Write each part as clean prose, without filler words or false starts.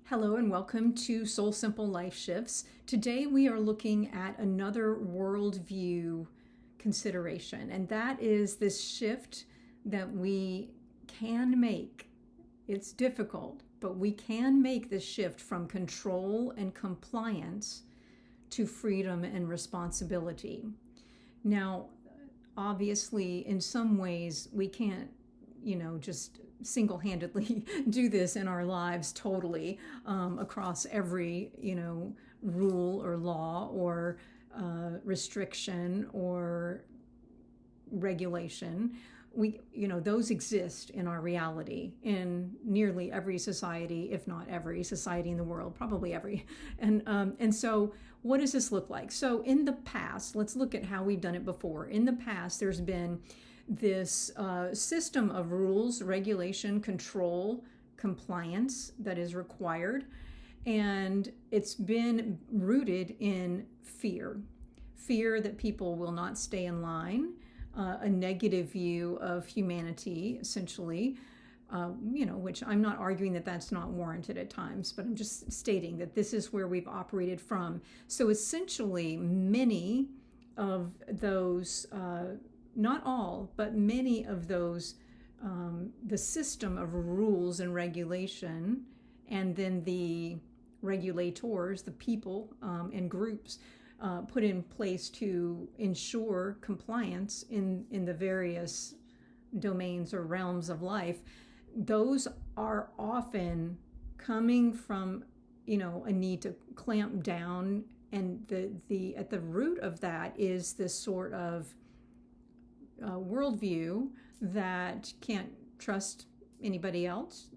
Hello and welcome to Soul Simple Life Shifts. Today we are looking at another worldview consideration, and that is this shift that we can make. It's difficult, but we can make this shift from control and compliance to freedom and responsibility. Now, obviously, in some ways, we can't, just single-handedly do this in our lives totally across every, rule or law or restriction or regulation. Those exist in our reality in nearly every society, if not every society in the world, probably every. And so what does this look like? So in the past, let's look at how we've done it before. In the past, there's been this system of rules, regulation, control, compliance that is required. And it's been rooted in fear that people will not stay in line, a negative view of humanity, essentially, which I'm not arguing that that's not warranted at times, but I'm just stating that this is where we've operated from. So essentially, many of those, not all, but many of those, the system of rules and regulation, and then the regulators, the people and groups, put in place to ensure compliance in the various domains or realms of life, those are often coming from, a need to clamp down. And the at the root of that is this sort of worldview that can't trust anybody else.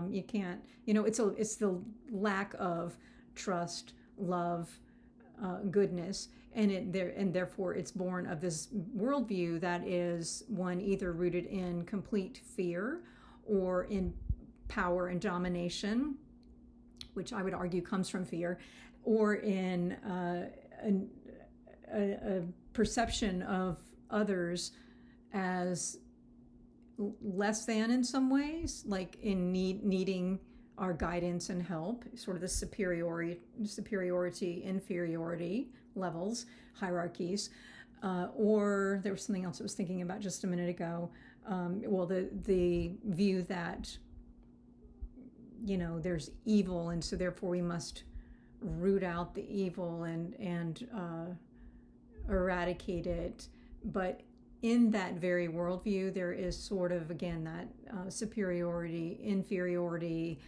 You can't, it's the lack of trust, love, goodness, and therefore it's born of this worldview that is one either rooted in complete fear or in power and domination, which I would argue comes from fear, or in a perception of others as less than in some ways, like in needing our guidance and help, sort of the superiority, inferiority levels, hierarchies, or there was something else I was thinking about just a minute ago. The view that, there's evil, and so therefore we must root out the evil and eradicate it. But in that very worldview, there is sort of, again, that superiority, inferiority,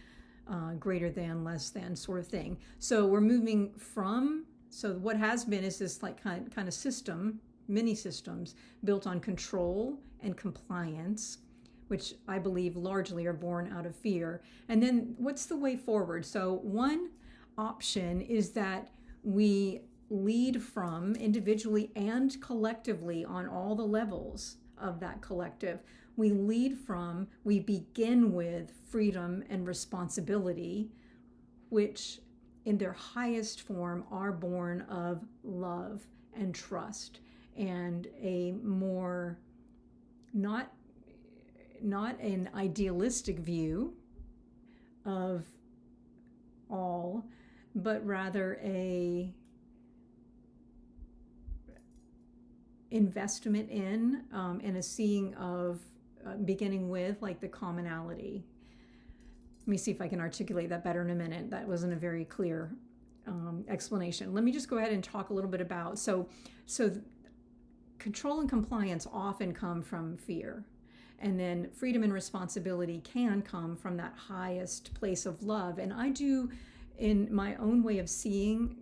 greater than, less than sort of thing. So we're moving from, so what has been is this like kind of system, mini systems built on control and compliance, which I believe largely are born out of fear. And then what's the way forward? So one option is that we lead from, individually and collectively on all the levels of that collective, we begin with freedom and responsibility, which in their highest form are born of love and trust and a more, not an idealistic view of all, but rather a investment in and a seeing of beginning with like the commonality. Let me see if I can articulate that better in a minute. That wasn't a very clear explanation. Let me just go ahead and talk a little bit about, so control and compliance often come from fear, and then freedom and responsibility can come from that highest place of love. And I do, in my own way of seeing,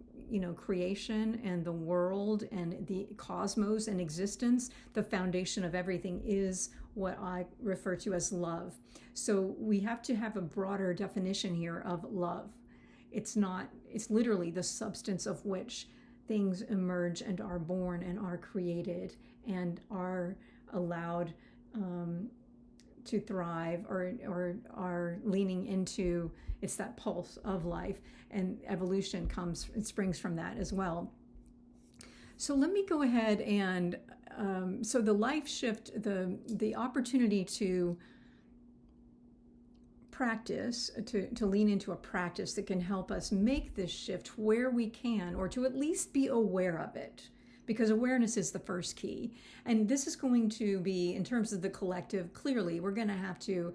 creation and the world and the cosmos and existence, the foundation of everything is what I refer to as love. So we have to have a broader definition here of love. It's literally the substance of which things emerge and are born and are created and are allowed to thrive or are leaning into. It's that pulse of life, and evolution springs from that as well. So let me go ahead and so the life shift, the opportunity to practice, to lean into a practice that can help us make this shift where we can, or to at least be aware of it, because awareness is the first key. And this is going to be, in terms of the collective, clearly we're going to have to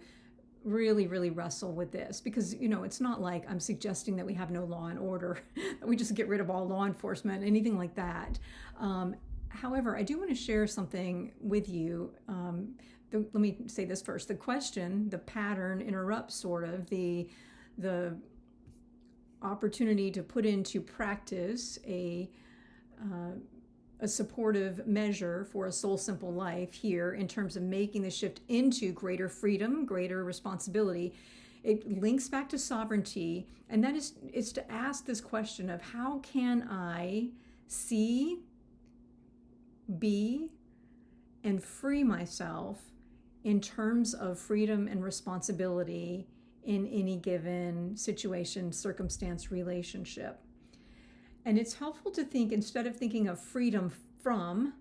really, really wrestle with this, because, you know, it's not like I'm suggesting that we have no law and order, that we just get rid of all law enforcement, anything like that. However, I do want to share something with you. Let me say this first. The question, the pattern interrupts sort of the opportunity to put into practice a supportive measure for a soul simple life here in terms of making the shift into greater freedom, greater responsibility. It links back to sovereignty, and that is to ask this question of how can I see, be, and free myself in terms of freedom and responsibility in any given situation, circumstance, relationship. And it's helpful to think, instead of thinking of freedom from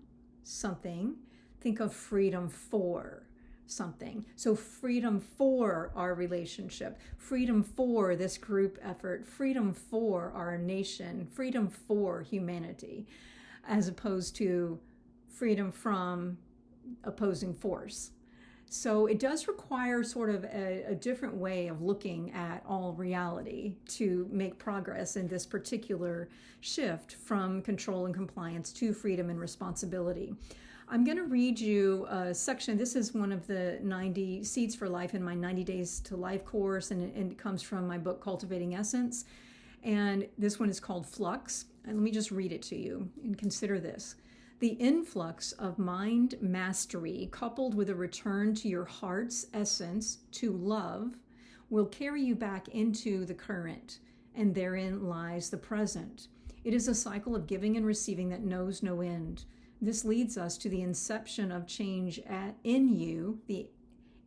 something, think of freedom for something. So freedom for our relationship, freedom for this group effort, freedom for our nation, freedom for humanity, as opposed to freedom from opposing force. So it does require sort of a different way of looking at all reality to make progress in this particular shift from control and compliance to freedom and responsibility. I'm going to read you a section. This is one of the 90 Seeds for Life in my 90 Days to Life course, and it comes from my book, Cultivating Essence. And this one is called Flux. And let me just read it to you and consider this. The influx of mind mastery, coupled with a return to your heart's essence, to love, will carry you back into the current, and therein lies the present. It is a cycle of giving and receiving that knows no end. This leads us to the inception of change in you, the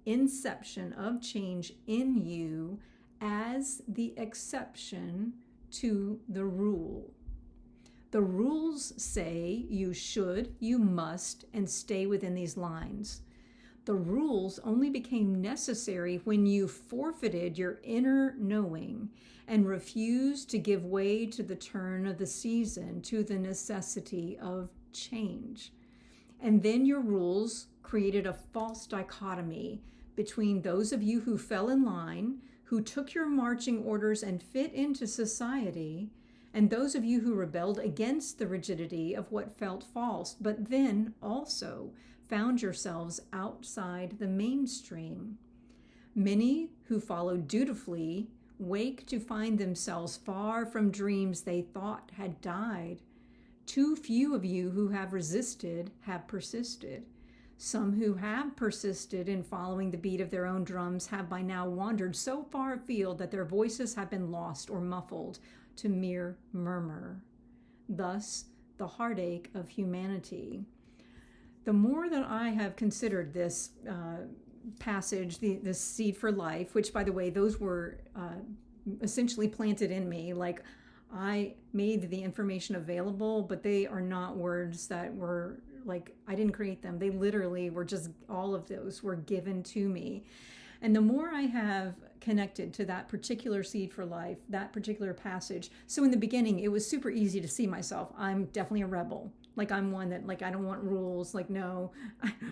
inception of change in you as the exception to the rule. The rules say you should, you must, and stay within these lines. The rules only became necessary when you forfeited your inner knowing and refused to give way to the turn of the season, to the necessity of change. And then your rules created a false dichotomy between those of you who fell in line, who took your marching orders and fit into society, and those of you who rebelled against the rigidity of what felt false, but then also found yourselves outside the mainstream. Many who followed dutifully wake to find themselves far from dreams they thought had died. Too few of you who have resisted have persisted. Some who have persisted in following the beat of their own drums have by now wandered so far afield that their voices have been lost or muffled to mere murmur. Thus, the heartache of humanity. The more that I have considered this passage, this Seed for Life, which, by the way, those were essentially planted in me, like I made the information available, but they are not words that were like, I didn't create them. They literally were just, all of those were given to me. And the more I have connected to that particular Seed for Life, that particular passage. So in the beginning, it was super easy to see myself. I'm definitely a rebel. Like I'm one that, like, I don't want rules. Like, no,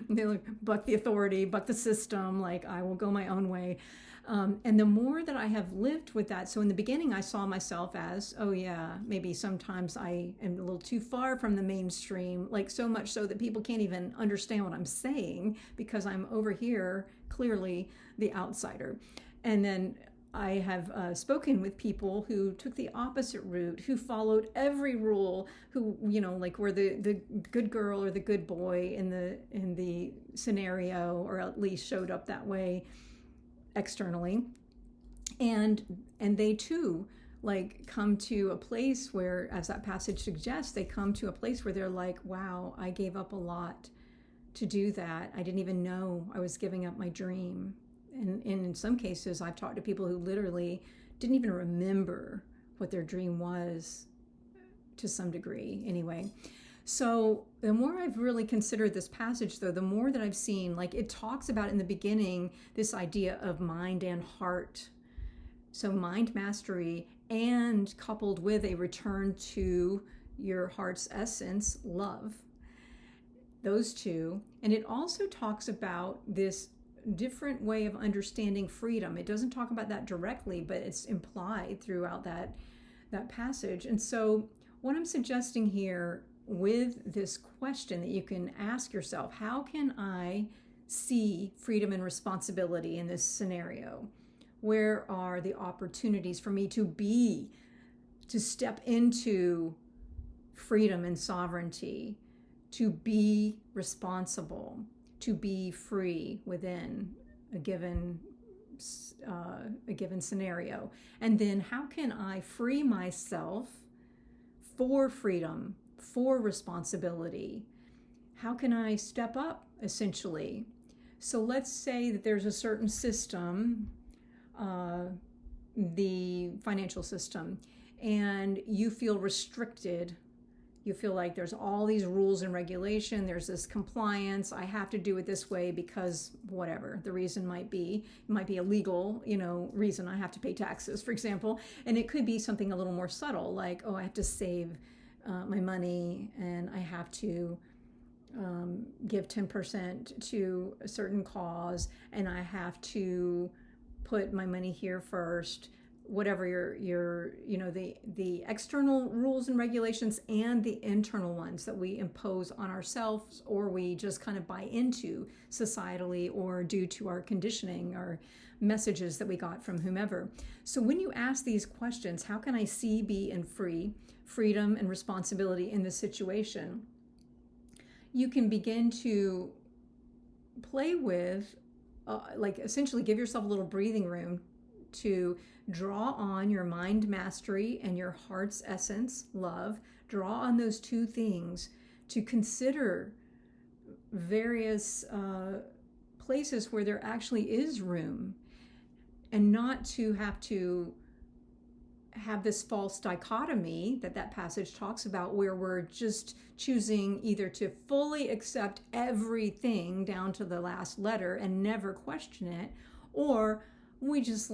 they like, buck the authority, buck the system. Like I will go my own way. And the more that I have lived with that, so in the beginning, I saw myself as, oh yeah, maybe sometimes I am a little too far from the mainstream, like so much so that people can't even understand what I'm saying because I'm over here, clearly the outsider. And then I have spoken with people who took the opposite route, who followed every rule, who, you know, like were the good girl or the good boy in the scenario, or at least showed up that way externally. And they too, like, come to a place where, as that passage suggests, they come to a place where they're like, wow, I gave up a lot to do that. I didn't even know I was giving up my dream. And in some cases, I've talked to people who literally didn't even remember what their dream was, to some degree anyway. So the more I've really considered this passage, though, the more that I've seen, like it talks about in the beginning this idea of mind and heart. So mind mastery, and coupled with a return to your heart's essence, love. Those two. And it also talks about this different way of understanding freedom. It doesn't talk about that directly, but it's implied throughout that passage. And so what I'm suggesting here with this question that you can ask yourself, how can I see freedom and responsibility in this scenario? Where are the opportunities for me to step into freedom and sovereignty, to be responsible, to be free within a given scenario? And then how can I free myself for freedom, for responsibility? How can I step up, essentially? So let's say that there's a certain system, the financial system, and you feel restricted. You feel like there's all these rules and regulation, there's this compliance, I have to do it this way because whatever the reason might be. It might be a legal, reason. I have to pay taxes, for example. And it could be something a little more subtle, like, oh, I have to save my money, and I have to give 10% to a certain cause, and I have to put my money here first. Whatever your the external rules and regulations and the internal ones that we impose on ourselves, or we just kind of buy into societally or due to our conditioning or messages that we got from whomever. So when you ask these questions, how can I see, be, and freedom and responsibility in this situation, you can begin to play with, essentially give yourself a little breathing room to draw on your mind mastery and your heart's essence, love. Draw on those two things to consider various places where there actually is room, and not to have this false dichotomy that passage talks about, where we're just choosing either to fully accept everything down to the last letter and never question it, or we just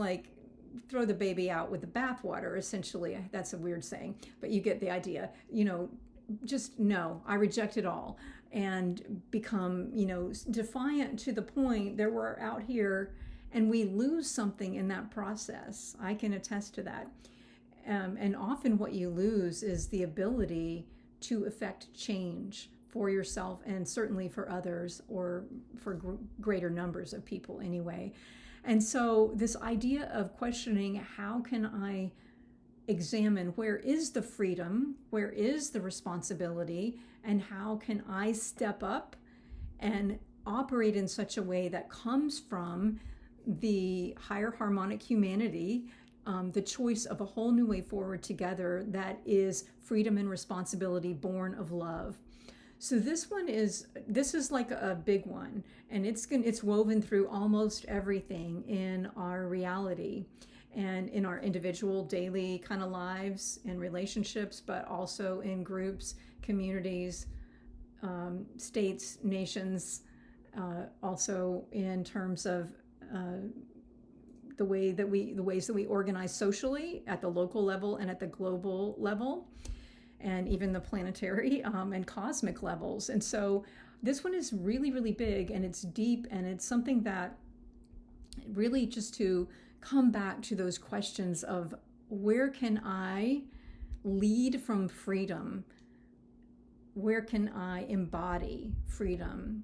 throw the baby out with the bathwater, essentially. That's a weird saying, but you get the idea. Just no, I reject it all, and become, defiant to the point that we're out here and we lose something in that process. I can attest to that. And often what you lose is the ability to affect change for yourself, and certainly for others, or for greater numbers of people anyway. And so this idea of questioning, how can I examine where is the freedom, where is the responsibility, and how can I step up and operate in such a way that comes from the higher harmonic humanity, the choice of a whole new way forward together that is freedom and responsibility born of love. So this is like a big one, and it's woven through almost everything in our reality and in our individual daily kind of lives and relationships, but also in groups, communities, states, nations, also in terms of the ways that we organize socially at the local level and at the global level, and even the planetary and cosmic levels. And so this one is really, really big, and it's deep, and it's something that really just to come back to those questions of, where can I lead from freedom? Where can I embody freedom?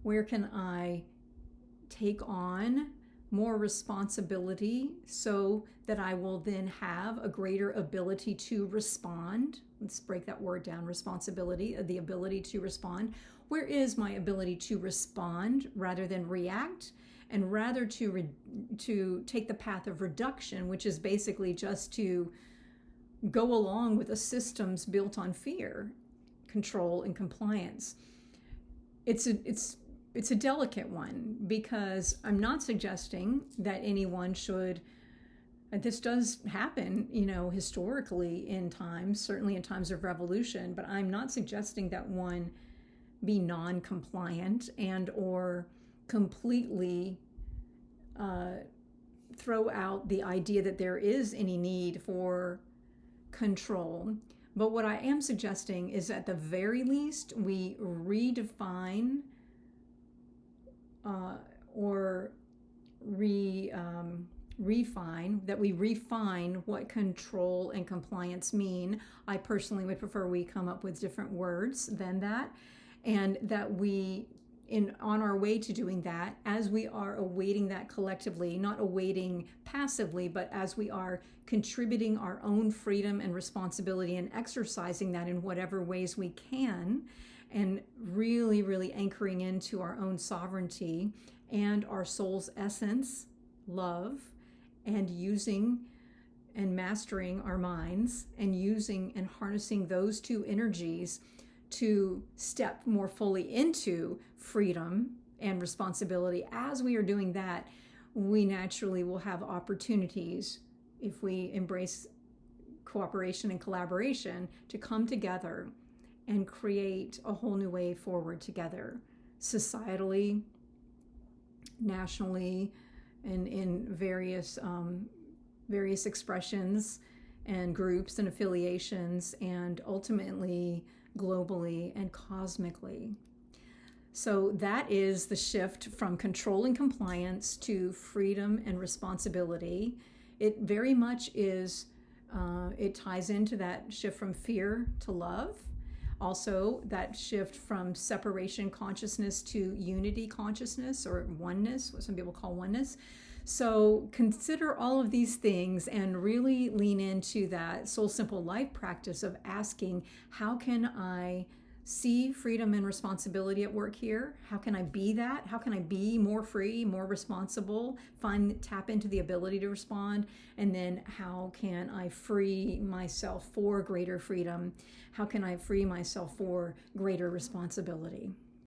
Where can I take on more responsibility so that I will then have a greater ability to respond? Let's break that word down, responsibility, the ability to respond. Where is my ability to respond rather than react, and rather to take the path of reduction, which is basically just to go along with the systems built on fear, control, and compliance? It's a delicate one, because I'm not suggesting that anyone should This does happen, historically in times, certainly in times of revolution, but I'm not suggesting that one be non-compliant and or completely throw out the idea that there is any need for control. But what I am suggesting is at the very least we redefine or refine, that we refine what control and compliance mean. I personally would prefer we come up with different words than that, and that we, on our way to doing that, as we are awaiting that collectively, not awaiting passively, but as we are contributing our own freedom and responsibility and exercising that in whatever ways we can, and really, really anchoring into our own sovereignty and our soul's essence, love, and using and mastering our minds and using and harnessing those two energies to step more fully into freedom and responsibility. As we are doing that, we naturally will have opportunities, if we embrace cooperation and collaboration, to come together and create a whole new way forward together, societally, nationally, and in various expressions and groups and affiliations, and ultimately globally and cosmically. So that is the shift from control and compliance to freedom and responsibility. It very much is, it ties into that shift from fear to love. Also, that shift from separation consciousness to unity consciousness, or oneness, what some people call oneness. So consider all of these things and really lean into that Soul Simple life practice of asking, how can I see freedom and responsibility at work here? How can I be that? How can I be more free, more responsible, tap into the ability to respond? And then how can I free myself for greater freedom? How can I free myself for greater responsibility?